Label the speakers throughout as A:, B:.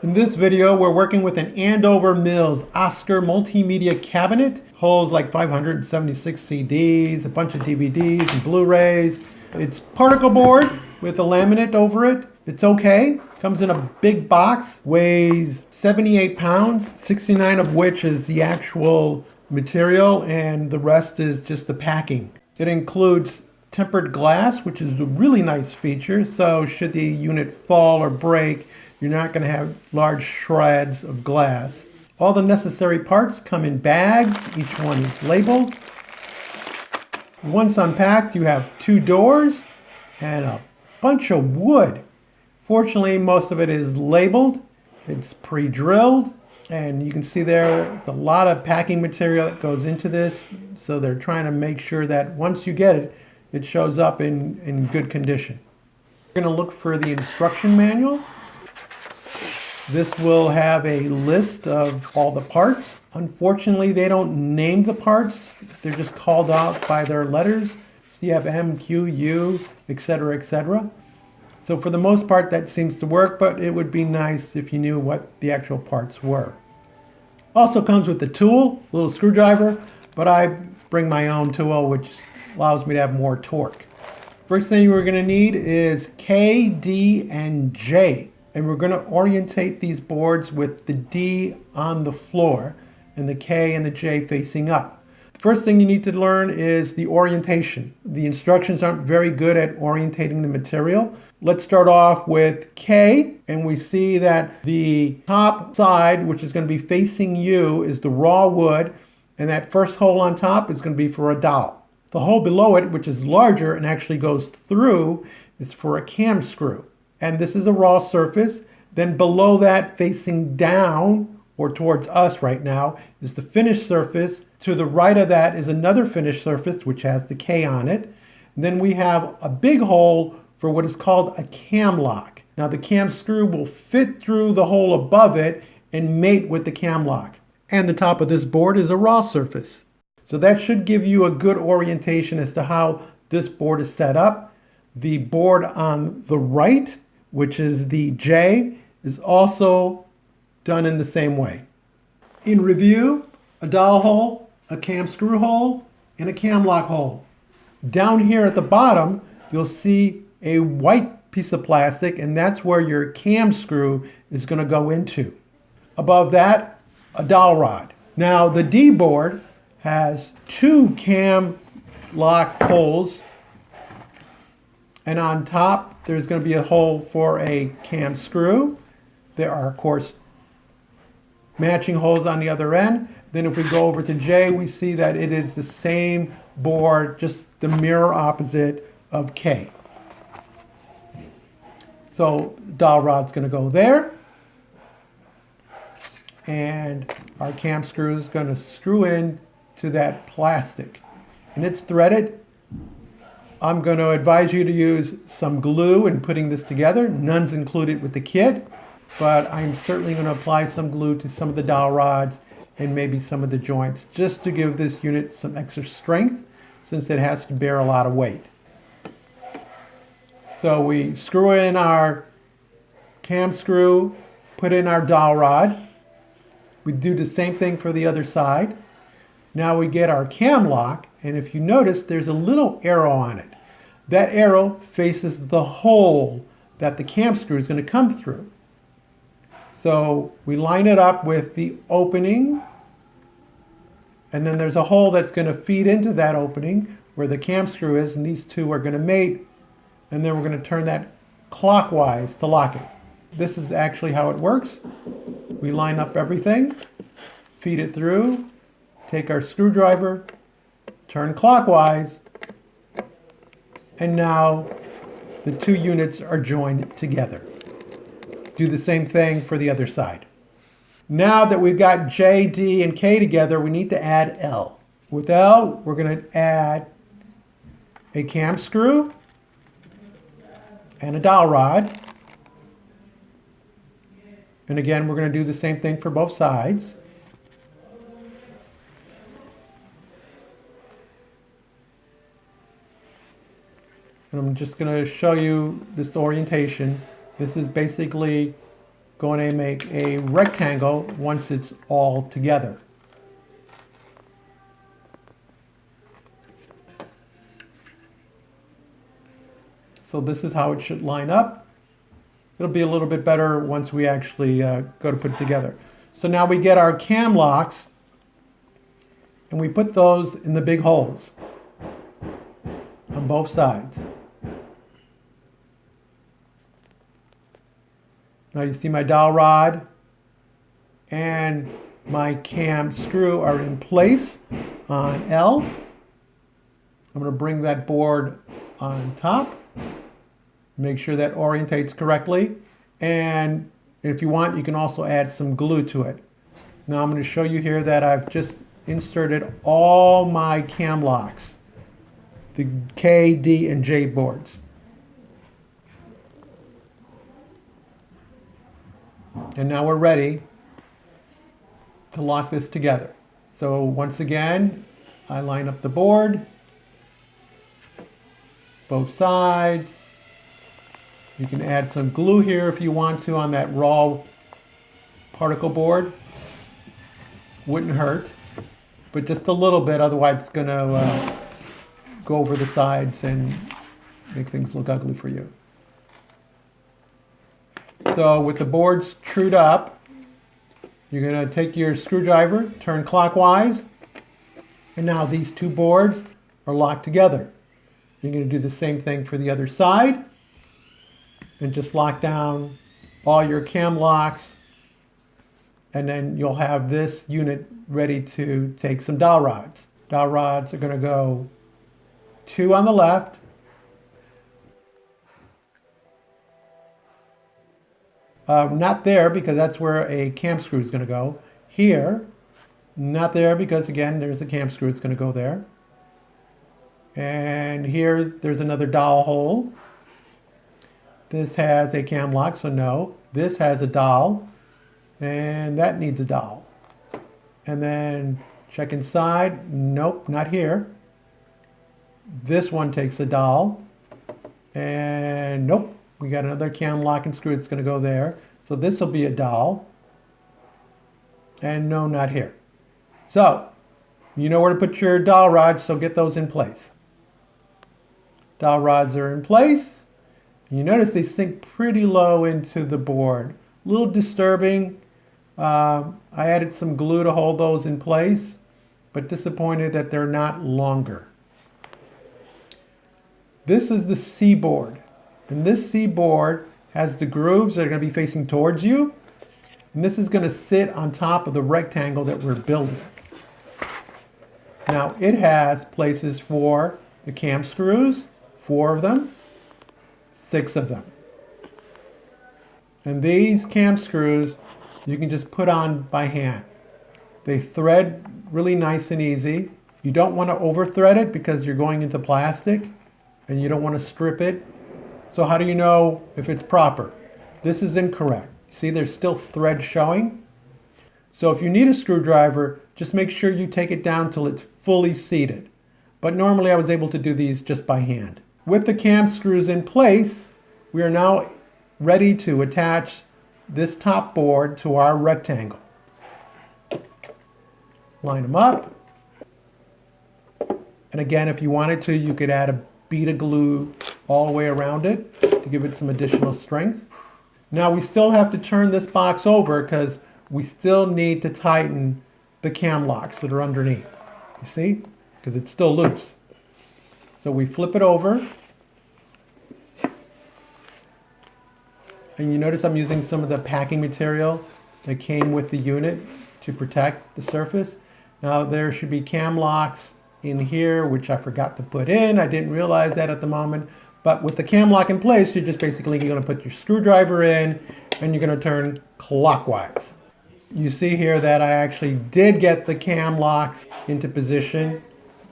A: In this video, we're working with an Andover Mills Oscar multimedia cabinet. Holds like 576 CDs, a bunch of DVDs and Blu-rays. It's particle board with a laminate over it. It's okay. Comes in a big box, weighs 78 pounds, 69 of which is the actual material and the rest is just the packing. It includes tempered glass, which is a really nice feature. So should the unit fall or break, you're not going to have large shreds of glass. All the necessary parts come in bags. Each one is labeled. Once unpacked, you have two doors and a bunch of wood. Fortunately, most of it is labeled. It's pre-drilled. And you can see there, it's a lot of packing material that goes into this. So they're trying to make sure that once you get it, it shows up in good condition. We're going to look for the instruction manual. This will have a list of all the parts. Unfortunately, they don't name the parts. They're just called out by their letters. So you have M, Q, U, etc., etc. So for the most part, that seems to work, but it would be nice if you knew what the actual parts were. Also comes with the tool, a little screwdriver, but I bring my own tool, which allows me to have more torque. First thing we're going to need is K, D, and J. And we're going to orientate these boards with the D on the floor and the K and the J facing up. The first thing you need to learn is the orientation. The instructions aren't very good at orientating the material. Let's start off with K, and we see that the top side, which is going to be facing you, is the raw wood, and that first hole on top is going to be for a dowel. The hole below it, which is larger and actually goes through, is for a cam screw. And this is a raw surface. Then below that, facing down, or towards us right now, is the finished surface. To the right of that is another finished surface, which has the K on it. And then we have a big hole for what is called a cam lock. Now the cam screw will fit through the hole above it and mate with the cam lock. And the top of this board is a raw surface. So that should give you a good orientation as to how this board is set up. The board on the right, which is the J, is also done in the same way. In review, a dowel hole, a cam screw hole, and a cam lock hole. Down here at the bottom, you'll see a white piece of plastic, and that's where your cam screw is going to go into. Above that, a dowel rod. Now, the D board has two cam lock holes, and on top, there's going to be a hole for a cam screw. There are, of course, matching holes on the other end. Then if we go over to J, we see that it is the same board, just the mirror opposite of K. So dowel rod's going to go there. And our cam screw is going to screw in to that plastic. And it's threaded. I'm going to advise you to use some glue in putting this together. None's included with the kit, but I'm certainly going to apply some glue to some of the dowel rods and maybe some of the joints just to give this unit some extra strength since it has to bear a lot of weight. So we screw in our cam screw, put in our dowel rod. We do the same thing for the other side. Now we get our cam lock, and if you notice, there's a little arrow on it. That arrow faces the hole that the cam screw is going to come through. So we line it up with the opening, and then there's a hole that's going to feed into that opening where the cam screw is, and these two are going to mate, and then we're going to turn that clockwise to lock it. This is actually how it works. We line up everything, feed it through, take our screwdriver, turn clockwise, and now the two units are joined together. Do the same thing for the other side. Now that we've got J, D, and K together, we need to add L. With L, we're going to add a cam screw and a dowel rod. And again, we're going to do the same thing for both sides. And I'm just going to show you this orientation. This is basically going to make a rectangle once it's all together. So this is how it should line up. It'll be a little bit better once we actually go to put it together. So now we get our cam locks and we put those in the big holes on both sides. Now you see my dowel rod and my cam screw are in place on L. I'm going to bring that board on top. Make sure that orientates correctly. And if you want, you can also add some glue to it. Now I'm going to show you here that I've just inserted all my cam locks, the K, D, and J boards. And now we're ready to lock this together. So once again, I line up the board, both sides. You can add some glue here if you want to on that raw particle board. Wouldn't hurt, but just a little bit, otherwise it's going to go over the sides and make things look ugly for you. So with the boards trued up, you're going to take your screwdriver, turn clockwise, and now these two boards are locked together. You're going to do the same thing for the other side, and just lock down all your cam locks, and then you'll have this unit ready to take some dowel rods. Dowel rods are going to go 2 on the left, not there because that's where a cam screw is going to go. Here, not there because again there's a cam screw that's going to go there. And here there's another dowel hole. This has a cam lock, so no. This has a dowel, and that needs a dowel. And then check inside. Nope, not here. This one takes a dowel, and nope, we got another cam lock and screw that's going to go there. So this will be a dowel, and no, not here. So you know where to put your dowel rods, so get those in place. Dowel rods are in place. You notice they sink pretty low into the board. A little disturbing. I added some glue to hold those in place, but disappointed that they're not longer. This is the C board. And this C board has the grooves that are going to be facing towards you. And this is going to sit on top of the rectangle that we're building. Now it has places for the cam screws, 4 of them. 6 of them. And these cam screws you can just put on by hand. They thread really nice and easy. You don't want to over thread it because you're going into plastic and you don't want to strip it. So how do you know if it's proper? This is incorrect. See, there's still thread showing. So if you need a screwdriver, just make sure you take it down till it's fully seated. But normally I was able to do these just by hand. With the cam screws in place, we are now ready to attach this top board to our rectangle. Line them up. And again, if you wanted to, you could add a bead of glue all the way around it to give it some additional strength. Now we still have to turn this box over because we still need to tighten the cam locks that are underneath. You see? Because it's still loose. So we flip it over. And you notice I'm using some of the packing material that came with the unit to protect the surface. Now there should be cam locks in here, which I forgot to put in. I didn't realize that at the moment. But with the cam lock in place, you're just basically going to put your screwdriver in and you're going to turn clockwise. You see here that I actually did get the cam locks into position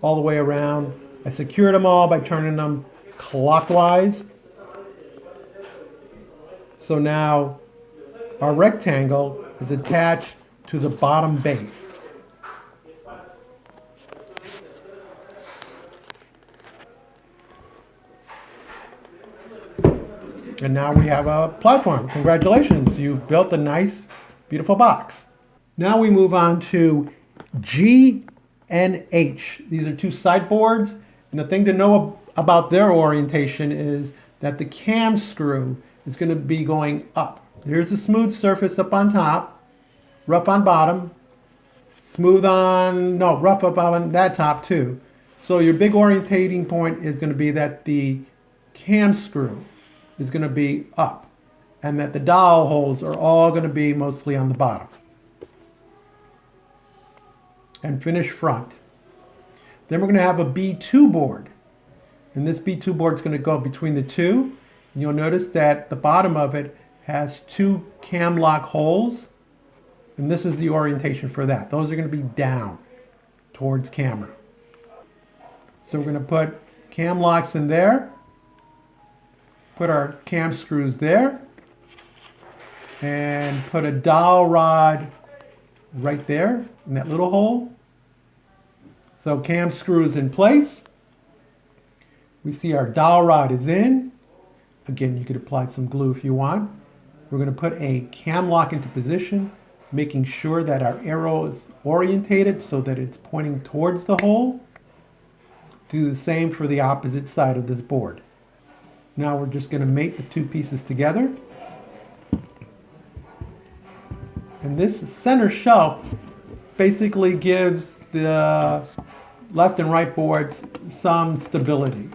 A: all the way around. I secured them all by turning them clockwise. So now our rectangle is attached to the bottom base. And now we have a platform. Congratulations, you've built a nice, beautiful box. Now we move on to G and H. These are two sideboards, and the thing to know about their orientation is that the cam screw is going to be going up. There's a smooth surface up on top, rough on bottom, rough up on that top too. So your big orientating point is going to be that the cam screw is going to be up, and that the dowel holes are all going to be mostly on the bottom. And finish front. Then we're going to have a B2 board. And this B2 board is going to go between the two. And you'll notice that the bottom of it has two cam lock holes. And this is the orientation for that. Those are going to be down towards camera. So we're going to put cam locks in there. Put our cam screws there. And put a dowel rod right there in that little hole. So cam screws in place. We see our dowel rod is in. Again, you could apply some glue if you want. We're going to put a cam lock into position, making sure that our arrow is orientated so that it's pointing towards the hole. Do the same for the opposite side of this board. Now we're just going to mate the two pieces together. And this center shelf basically gives the left and right boards some stability.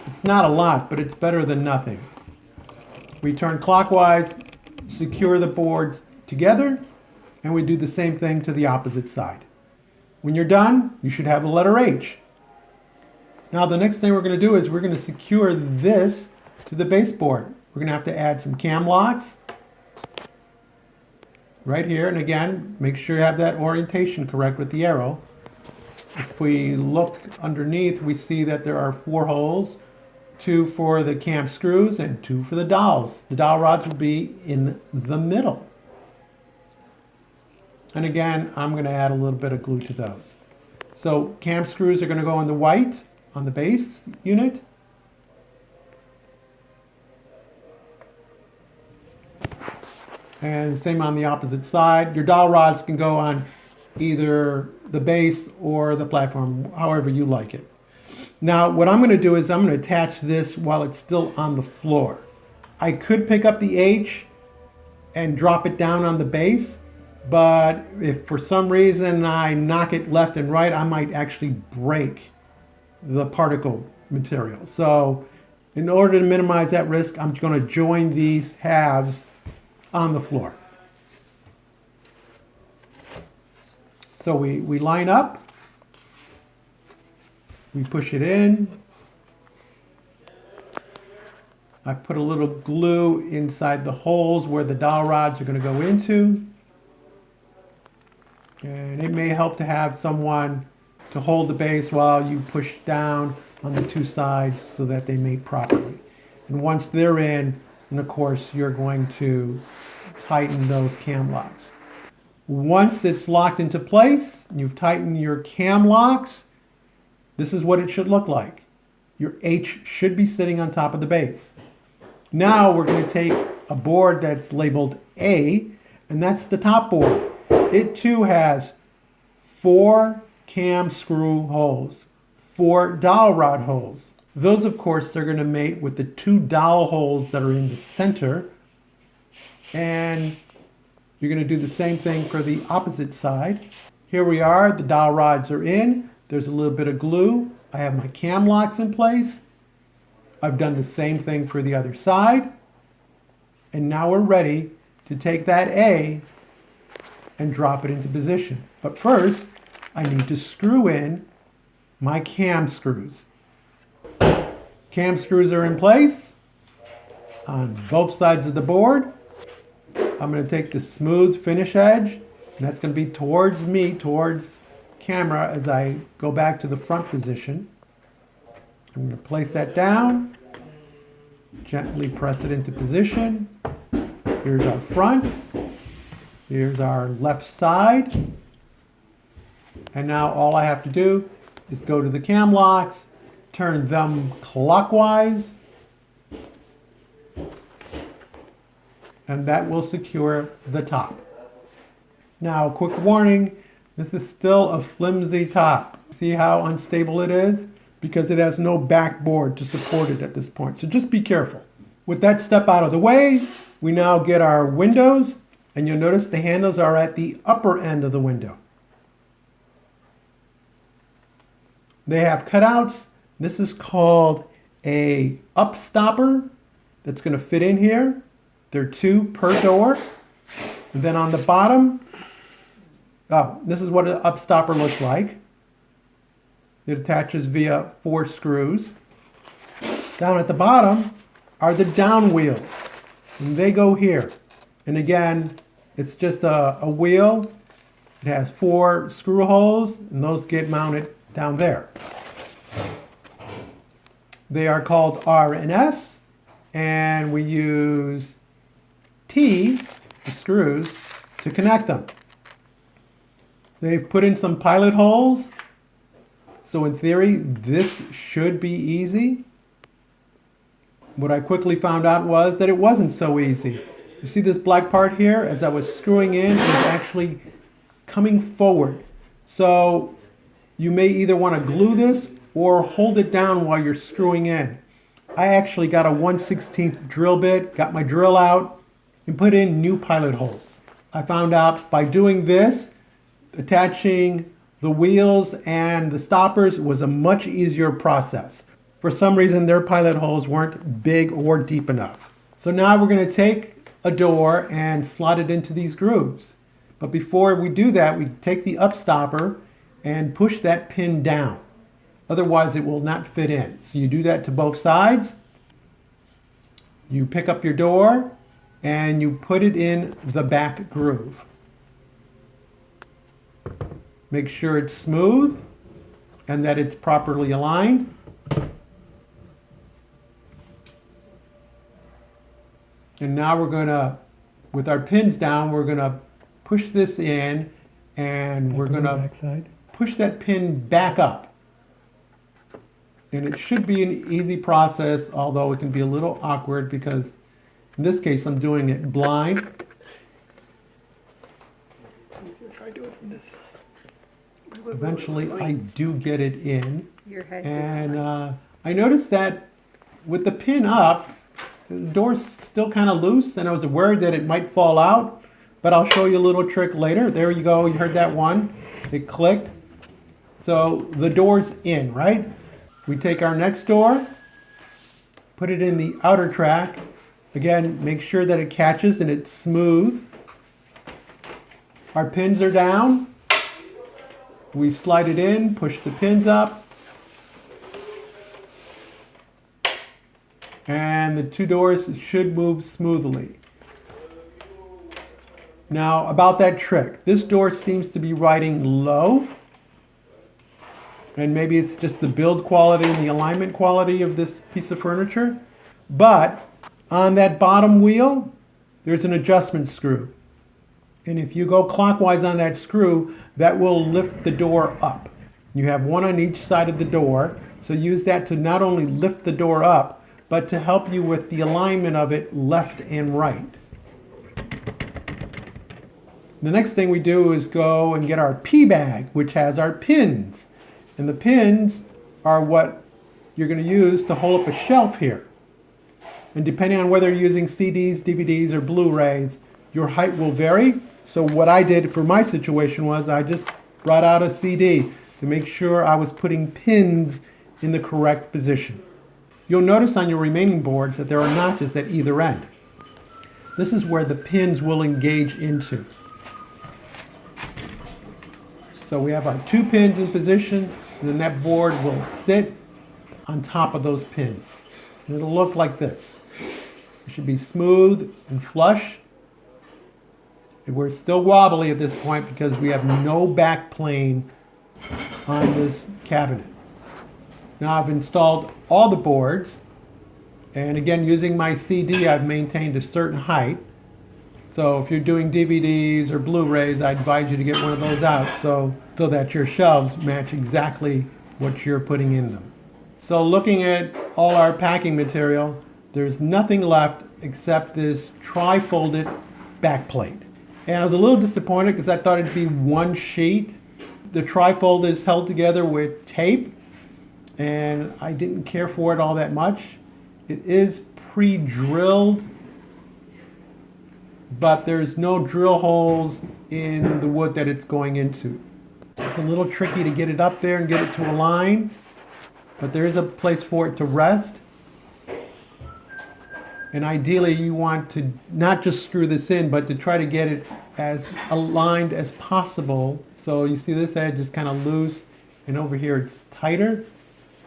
A: It's not a lot, but it's better than nothing. We turn clockwise, secure the boards together, and we do the same thing to the opposite side. When you're done, you should have the letter H. Now the next thing we're going to do is we're going to secure this to the baseboard. We're going to have to add some cam locks right here, and again, make sure you have that orientation correct with the arrow. If we look underneath, we see that there are 4 holes, 2 for the cam screws and 2 for the dowels. The dowel rods will be in the middle. And again, I'm going to add a little bit of glue to those. So cam screws are going to go in the white on the base unit. And same on the opposite side. Your dowel rods can go on either the base or the platform, however you like it. Now, what I'm going to do is I'm going to attach this while it's still on the floor. I could pick up the H and drop it down on the base, but if for some reason I knock it left and right, I might actually break the particle material. So in order to minimize that risk, I'm going to join these halves on the floor. So we line up, we push it in. I put a little glue inside the holes where the dowel rods are going to go into. And it may help to have someone to hold the base while you push down on the 2 sides so that they mate properly. And once they're in, and of course you're going to tighten those cam locks. Once it's locked into place, you've tightened your cam locks, this is what it should look like. Your H should be sitting on top of the base. Now we're going to take a board that's labeled A, and that's the top board. It too has 4 cam screw holes, 4 dowel rod holes. Those, of course, they're going to mate with the 2 dowel holes that are in the center. And you're going to do the same thing for the opposite side. Here we are, the dowel rods are in. There's a little bit of glue. I have my cam locks in place. I've done the same thing for the other side. And now we're ready to take that A and drop it into position. But first, I need to screw in my cam screws. Cam screws are in place on both sides of the board. I'm going to take the smooth finish edge, and that's going to be towards me, towards camera as I go back to the front position. I'm going to place that down, gently press it into position. Here's our front. Here's our left side. And now all I have to do is go to the cam locks, turn them clockwise, and that will secure the top. Now, a quick warning, this is still a flimsy top. See how unstable it is? Because it has no backboard to support it at this point. So just be careful. With that step out of the way, we now get our windows, and you'll notice the handles are at the upper end of the window. They have cutouts. This is called a up stopper that's going to fit in here. There are 2 per door. And then on the bottom, this is what an up stopper looks like. It attaches via 4 screws. Down at the bottom are the down wheels, and they go here. And again, it's just a wheel. It has 4 screw holes, and those get mounted down there. They are called R and S, and we use T, the screws, to connect them. They've put in some pilot holes, so in theory, this should be easy. What I quickly found out was that it wasn't so easy. You see this black part here? As I was screwing in, it was actually coming forward. So you may either want to glue this or hold it down while you're screwing in. I actually got a 1/16 drill bit, got my drill out, and put in new pilot holes. I found out by doing this, attaching the wheels and the stoppers was a much easier process. For some reason, their pilot holes weren't big or deep enough. So now we're going to take a door and slot it into these grooves. But before we do that, we take the up stopper and push that pin down. Otherwise, it will not fit in. So you do that to both sides. You pick up your door and you put it in the back groove. Make sure it's smooth and that it's properly aligned. And now we're going to, with our pins down, we're going to push this in, and we're going to push that pin back up. And it should be an easy process, although it can be a little awkward because in this case I'm doing it blind. If I do it from this, eventually I do get it in. And I noticed that with the pin up, the door's still kind of loose, and I was worried that it might fall out, but I'll show you a little trick later. There you go, you heard that one. It clicked. So the door's in, right? We take our next door, put it in the outer track. Again, make sure that it catches and it's smooth. Our pins are down. We slide it in, push the pins up. And the 2 doors should move smoothly. Now, about that trick, this door seems to be riding low. And maybe it's just the build quality and the alignment quality of this piece of furniture. But on that bottom wheel, there's an adjustment screw. And if you go clockwise on that screw, that will lift the door up. You have one on each side of the door. So use that to not only lift the door up, but to help you with the alignment of it left and right. The next thing we do is go and get our P bag, which has our pins. And the pins are what you're going to use to hold up a shelf here. And depending on whether you're using CDs, DVDs, or Blu-rays, your height will vary. So what I did for my situation was I just brought out a CD to make sure I was putting pins in the correct position. You'll notice on your remaining boards that there are notches at either end. This is where the pins will engage into. So we have our 2 pins in position, and then that board will sit on top of those pins. And it'll look like this. It should be smooth and flush. And we're still wobbly at this point because we have no back plane on this cabinet. Now I've installed all the boards, and again, using my CD, I've maintained a certain height. So if you're doing DVDs or Blu-rays, I advise you to get one of those out so that your shelves match exactly what you're putting in them. So looking at all our packing material, There's nothing left except this tri-folded back plate. And I was a little disappointed because I thought it'd be one sheet. The trifold is held together with tape, and I didn't care for it all that much. It is pre-drilled, but there's no drill holes in the wood that it's going into. It's a little tricky to get it up there and get it to align, but there is a place for it to rest. And ideally you want to not just screw this in, but to try to get it as aligned as possible. So you see this edge is kind of loose, and over here it's tighter.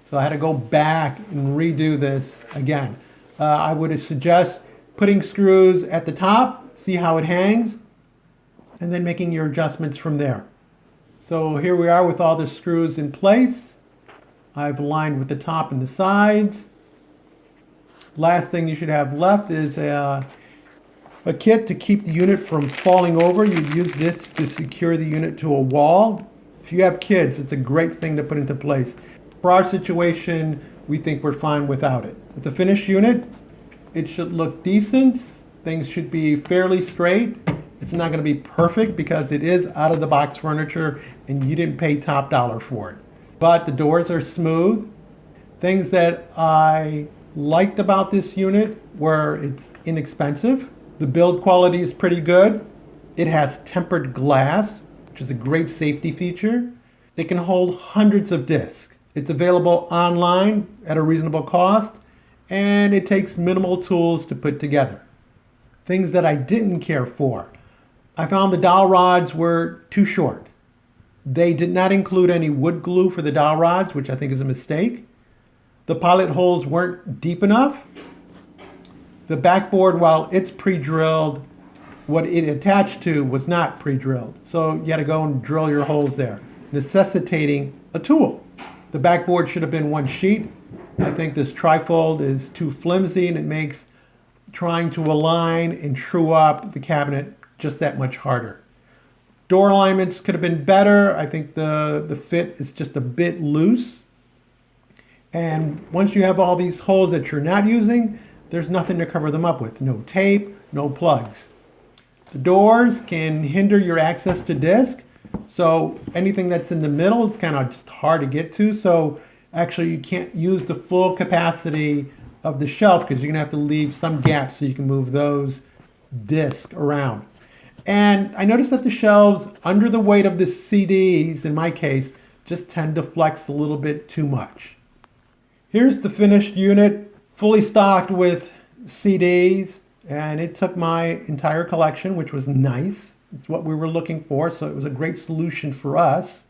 A: So I had to go back and redo this again. I would suggest putting screws at the top, see how it hangs, and then making your adjustments from there. So here we are with all the screws in place. I've aligned with the top and the sides. Last thing you should have left is a kit to keep the unit from falling over. You use this to secure the unit to a wall. If you have kids, it's a great thing to put into place. For our situation, we think we're fine without it. With the finished unit, it should look decent. Things should be fairly straight. It's not going to be perfect because it is out of the box furniture and you didn't pay top dollar for it. But the doors are smooth. Things that I liked about this unit were it's inexpensive. The build quality is pretty good. It has tempered glass, which is a great safety feature. It can hold hundreds of discs. It's available online at a reasonable cost, and it takes minimal tools to put together. Things that I didn't care for. I found the dowel rods were too short. They did not include any wood glue for the dowel rods, which I think is a mistake. The pilot holes weren't deep enough. The backboard, while it's pre-drilled, what it attached to was not pre-drilled. So you had to go and drill your holes there, necessitating a tool. The backboard should have been one sheet. I think this trifold is too flimsy, and it makes trying to align and true up the cabinet just that much harder. Door alignments could have been better. I think the fit is just a bit loose. And once you have all these holes that you're not using, there's nothing to cover them up with. No tape, no plugs. The doors can hinder your access to disc. So anything that's in the middle is kind of just hard to get to. So actually you can't use the full capacity of the shelf because you're going to have to leave some gaps so you can move those discs around. And I noticed that the shelves under the weight of the CDs, in my case, just tend to flex a little bit too much. Here's the finished unit, fully stocked with CDs, and it took my entire collection, which was nice. It's what we were looking for, so it was a great solution for us.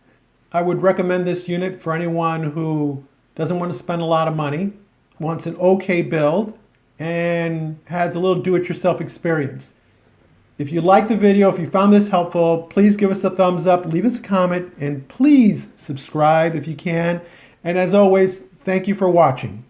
A: I would recommend this unit for anyone who doesn't want to spend a lot of money, wants an okay build, and has a little do-it-yourself experience. If you liked the video, if you found this helpful, please give us a thumbs up, leave us a comment, and please subscribe if you can. And as always, thank you for watching.